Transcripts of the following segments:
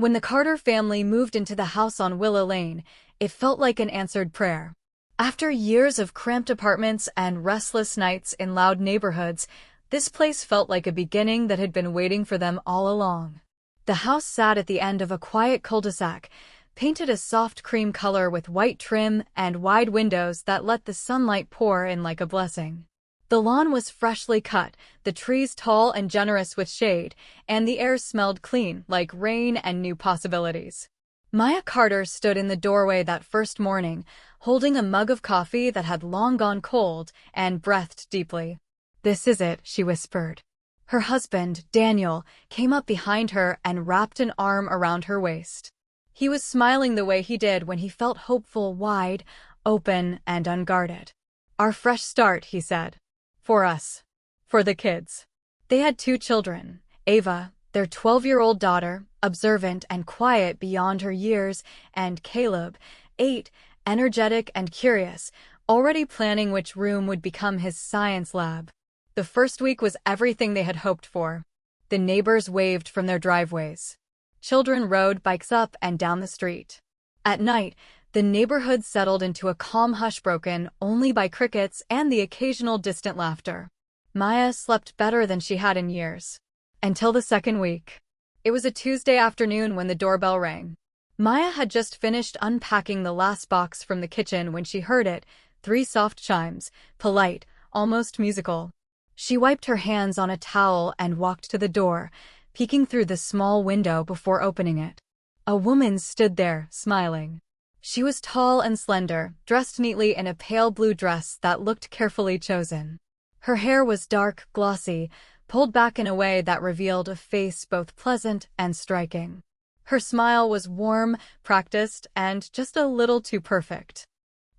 When the Carter family moved into the house on Willow Lane, it felt like an answered prayer. After years of cramped apartments and restless nights in loud neighborhoods, this place felt like a beginning that had been waiting for them all along. The house sat at the end of a quiet cul-de-sac, painted a soft cream color with white trim and wide windows that let the sunlight pour in like a blessing. The lawn was freshly cut, the trees tall and generous with shade, and the air smelled clean, like rain and new possibilities. Maya Carter stood in the doorway that first morning, holding a mug of coffee that had long gone cold, and breathed deeply. "This is it," she whispered. Her husband, Daniel, came up behind her and wrapped an arm around her waist. He was smiling the way he did when he felt hopeful, wide, open, and unguarded. "Our fresh start," he said. "For us. For the kids." They had 2 children, Ava, their 12-year-old daughter, observant and quiet beyond her years, and Caleb, 8, energetic and curious, already planning which room would become his science lab. The first week was everything they had hoped for. The neighbors waved from their driveways. Children rode bikes up and down the street. At night, the neighborhood settled into a calm hush broken only by crickets and the occasional distant laughter. Maya slept better than she had in years. Until the second week. It was a Tuesday afternoon when the doorbell rang. Maya had just finished unpacking the last box from the kitchen when she heard it, 3 soft chimes, polite, almost musical. She wiped her hands on a towel and walked to the door, peeking through the small window before opening it. A woman stood there, smiling. She was tall and slender, dressed neatly in a pale blue dress that looked carefully chosen. Her hair was dark, glossy, pulled back in a way that revealed a face both pleasant and striking. Her smile was warm, practiced, and just a little too perfect.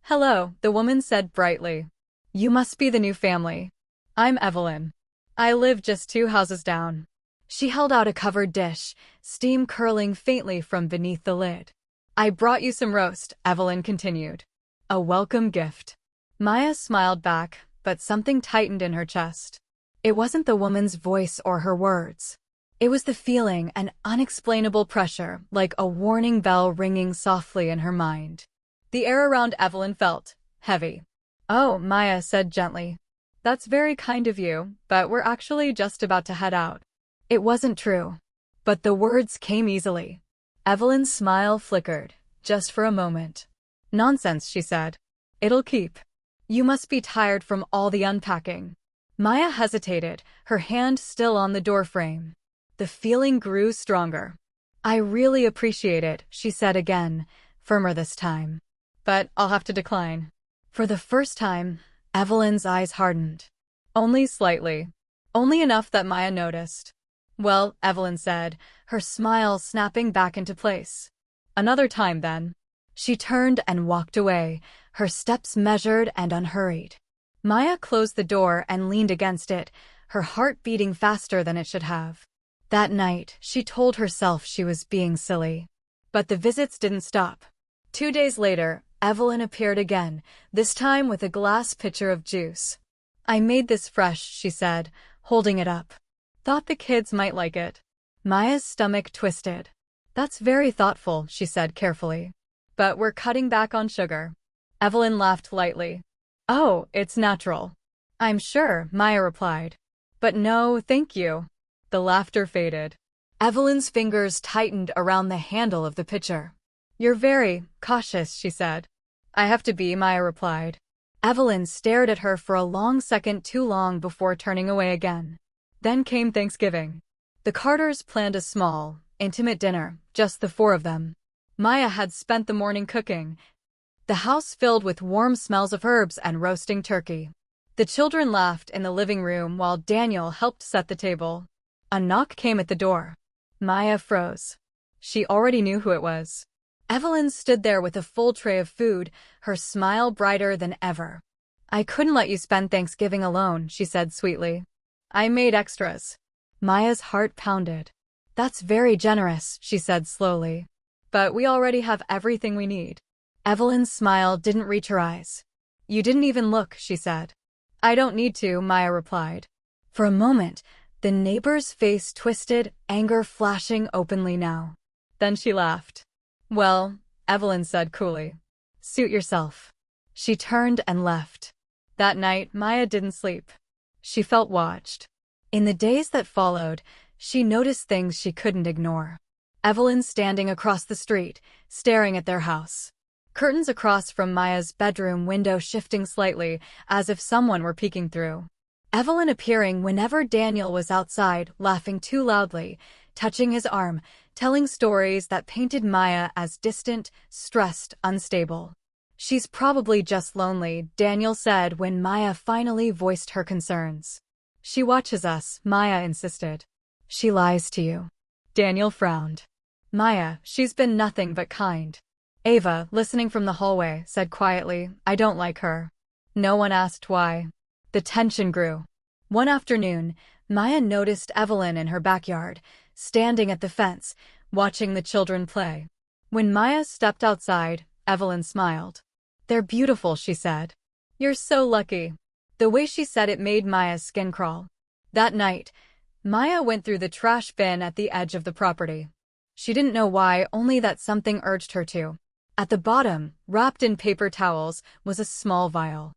"Hello," the woman said brightly. "You must be the new family. I'm Evelyn. I live just 2 houses down." She held out a covered dish, steam curling faintly from beneath the lid. "I brought you some roast," Evelyn continued. "A welcome gift." Maya smiled back, but something tightened in her chest. It wasn't the woman's voice or her words. It was the feeling, an unexplainable pressure, like a warning bell ringing softly in her mind. The air around Evelyn felt heavy. "Oh," Maya said gently. "That's very kind of you, but we're actually just about to head out." It wasn't true. But the words came easily. Evelyn's smile flickered, just for a moment. "Nonsense," she said. "It'll keep. You must be tired from all the unpacking." Maya hesitated, her hand still on the doorframe. The feeling grew stronger. "I really appreciate it," she said again, firmer this time. "But I'll have to decline." For the first time, Evelyn's eyes hardened. Only slightly. Only enough that Maya noticed. "Well," Evelyn said, her smile snapping back into place. "Another time, then." She turned and walked away, her steps measured and unhurried. Maya closed the door and leaned against it, her heart beating faster than it should have. That night, she told herself she was being silly. But the visits didn't stop. 2 days later, Evelyn appeared again, this time with a glass pitcher of juice. "I made this fresh," she said, holding it up. "Thought the kids might like it." Maya's stomach twisted. "That's very thoughtful," she said carefully. "But we're cutting back on sugar." Evelyn laughed lightly. "Oh, it's natural." "I'm sure," Maya replied. "But no, thank you." The laughter faded. Evelyn's fingers tightened around the handle of the pitcher. "You're very cautious," she said. "I have to be," Maya replied. Evelyn stared at her for a long second, too long before turning away again. Then came Thanksgiving. The Carters planned a small, intimate dinner, just the 4 of them. Maya had spent the morning cooking, the house filled with warm smells of herbs and roasting turkey. The children laughed in the living room while Daniel helped set the table. A knock came at the door. Maya froze. She already knew who it was. Evelyn stood there with a full tray of food, her smile brighter than ever. "I couldn't let you spend Thanksgiving alone," she said sweetly. "I made extras." Maya's heart pounded. "That's very generous," she said slowly. "But we already have everything we need." Evelyn's smile didn't reach her eyes. "You didn't even look," she said. "I don't need to," Maya replied. For a moment, the neighbor's face twisted, anger flashing openly now. Then she laughed. Well, Evelyn said coolly. Suit yourself. She turned and left. That night, Maya didn't sleep. She felt watched. In the days that followed, she noticed things she couldn't ignore. Evelyn standing across the street, staring at their house. Curtains across from Maya's bedroom window shifting slightly, as if someone were peeking through. Evelyn appearing whenever Daniel was outside, laughing too loudly, touching his arm, telling stories that painted Maya as distant, stressed, unstable. She's probably just lonely, Daniel said when Maya finally voiced her concerns. She watches us, Maya insisted. She lies to you. Daniel frowned. Maya, she's been nothing but kind. Ava, listening from the hallway, said quietly, I don't like her. No one asked why. The tension grew. One afternoon, Maya noticed Evelyn in her backyard, standing at the fence, watching the children play. When Maya stepped outside, Evelyn smiled. They're beautiful, she said. You're so lucky. The way she said it made Maya's skin crawl. That night, Maya went through the trash bin at the edge of the property. She didn't know why, only that something urged her to. At the bottom, wrapped in paper towels, was a small vial.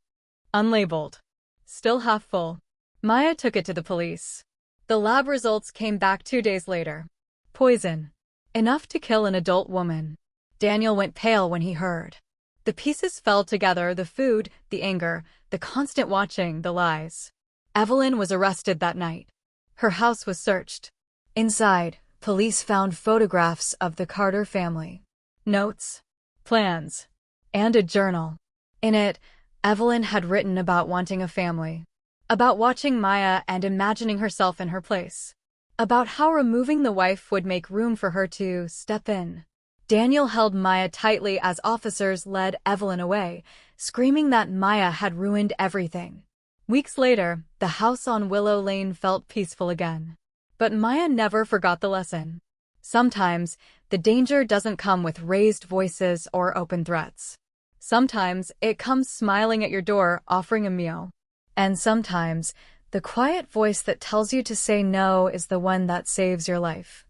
Unlabeled. Still half full. Maya took it to the police. The lab results came back 2 days later. Poison. Enough to kill an adult woman. Daniel went pale when he heard. The pieces fell together, the food, the anger, the constant watching, the lies. Evelyn was arrested that night. Her house was searched. Inside, police found photographs of the Carter family. Notes, plans, and a journal. In it, Evelyn had written about wanting a family. About watching Maya and imagining herself in her place. About how removing the wife would make room for her to step in. Daniel held Maya tightly as officers led Evelyn away, screaming that Maya had ruined everything. Weeks later, the house on Willow Lane felt peaceful again. But Maya never forgot the lesson. Sometimes, the danger doesn't come with raised voices or open threats. Sometimes, it comes smiling at your door, offering a meal. And sometimes, the quiet voice that tells you to say no is the one that saves your life.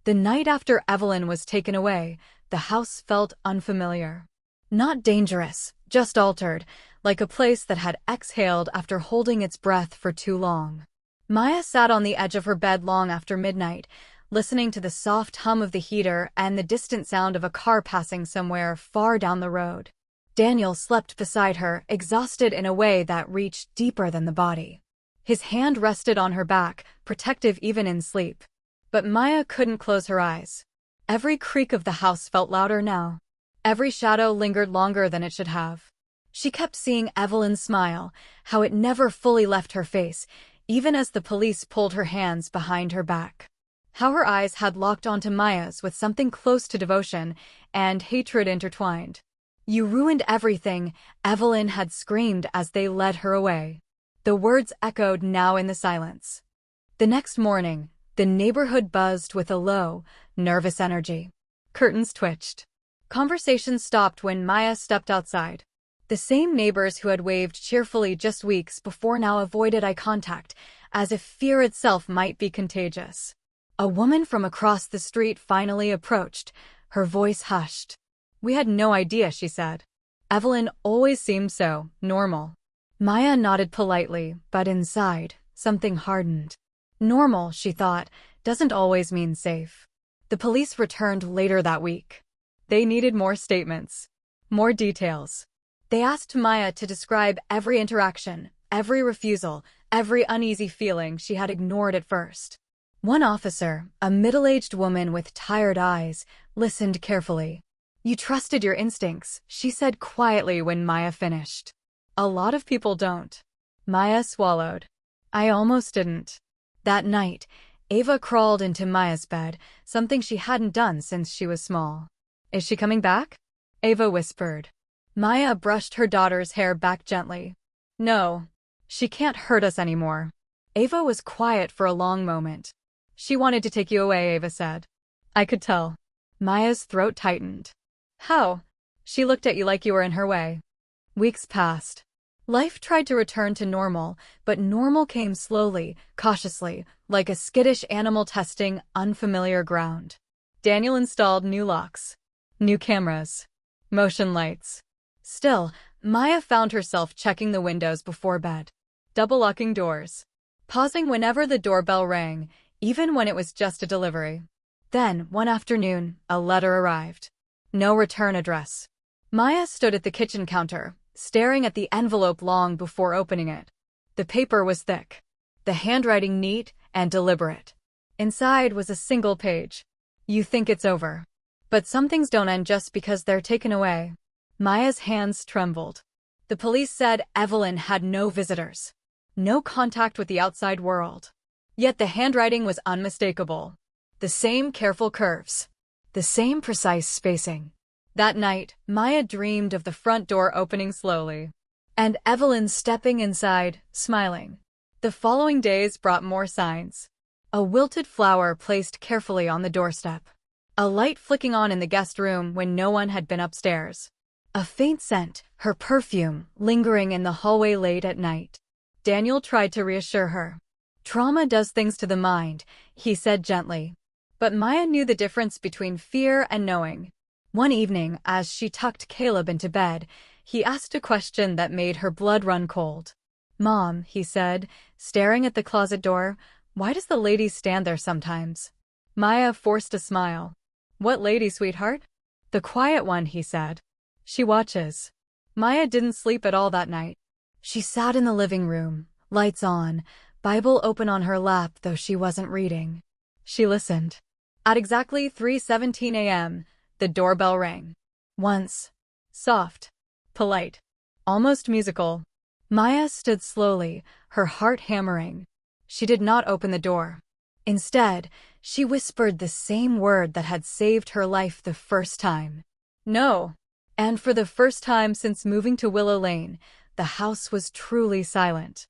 The night after Evelyn was taken away, the house felt unfamiliar. Not dangerous, just altered, like a place that had exhaled after holding its breath for too long. Maya sat on the edge of her bed long after midnight, listening to the soft hum of the heater and the distant sound of a car passing somewhere far down the road. Daniel slept beside her, exhausted in a way that reached deeper than the body. His hand rested on her back, protective even in sleep. But Maya couldn't close her eyes. Every creak of the house felt louder now. Every shadow lingered longer than it should have. She kept seeing Evelyn smile, how it never fully left her face, even as the police pulled her hands behind her back. How her eyes had locked onto Maya's with something close to devotion and hatred intertwined. You ruined everything, Evelyn had screamed as they led her away. The words echoed now in the silence. The next morning, the neighborhood buzzed with a low, nervous energy. Curtains twitched. Conversation stopped when Maya stepped outside. The same neighbors who had waved cheerfully just weeks before now avoided eye contact, as if fear itself might be contagious. A woman from across the street finally approached, her voice hushed. We had no idea, she said. Evelyn always seemed so normal. Maya nodded politely, but inside, something hardened. Normal, she thought, doesn't always mean safe. The police returned later that week. They needed more statements. More details. They asked Maya to describe every interaction, every refusal, every uneasy feeling she had ignored at first. One officer, a middle-aged woman with tired eyes, listened carefully. You trusted your instincts, she said quietly when Maya finished. A lot of people don't. Maya swallowed. I almost didn't. That night, Ava crawled into Maya's bed, something she hadn't done since she was small. Is she coming back? Ava whispered. Maya brushed her daughter's hair back gently. No. She can't hurt us anymore. Ava was quiet for a long moment. She wanted to take you away, Ava said. I could tell. Maya's throat tightened. How? She looked at you like you were in her way. Weeks passed. Life tried to return to normal, but normal came slowly, cautiously, like a skittish animal testing unfamiliar ground. Daniel installed new locks, new cameras, motion lights. Still, Maya found herself checking the windows before bed, double-locking doors, pausing whenever the doorbell rang, even when it was just a delivery. Then, one afternoon, a letter arrived. No return address. Maya stood at the kitchen counter, staring at the envelope long before opening it. The paper was thick, the handwriting neat and deliberate. Inside was a single page. You think it's over. But some things don't end just because they're taken away. Maya's hands trembled. The police said Evelyn had no visitors, no contact with the outside world. Yet the handwriting was unmistakable. The same careful curves, the same precise spacing. That night, Maya dreamed of the front door opening slowly, and Evelyn stepping inside, smiling. The following days brought more signs. A wilted flower placed carefully on the doorstep. A light flicking on in the guest room when no one had been upstairs. A faint scent, her perfume, lingering in the hallway late at night. Daniel tried to reassure her. Trauma does things to the mind, he said gently. But Maya knew the difference between fear and knowing. One evening, as she tucked Caleb into bed, he asked a question that made her blood run cold. "Mom," he said, staring at the closet door, "why does the lady stand there sometimes?" Maya forced a smile. "What lady, sweetheart?" "The quiet one," he said. "She watches." Maya didn't sleep at all that night. She sat in the living room, lights on, Bible open on her lap though she wasn't reading. She listened. At exactly 3:17 a.m., the doorbell rang. Once. Soft. Polite. Almost musical. Maya stood slowly, her heart hammering. She did not open the door. Instead, she whispered the same word that had saved her life the first time. "No." And for the first time since moving to Willow Lane, the house was truly silent.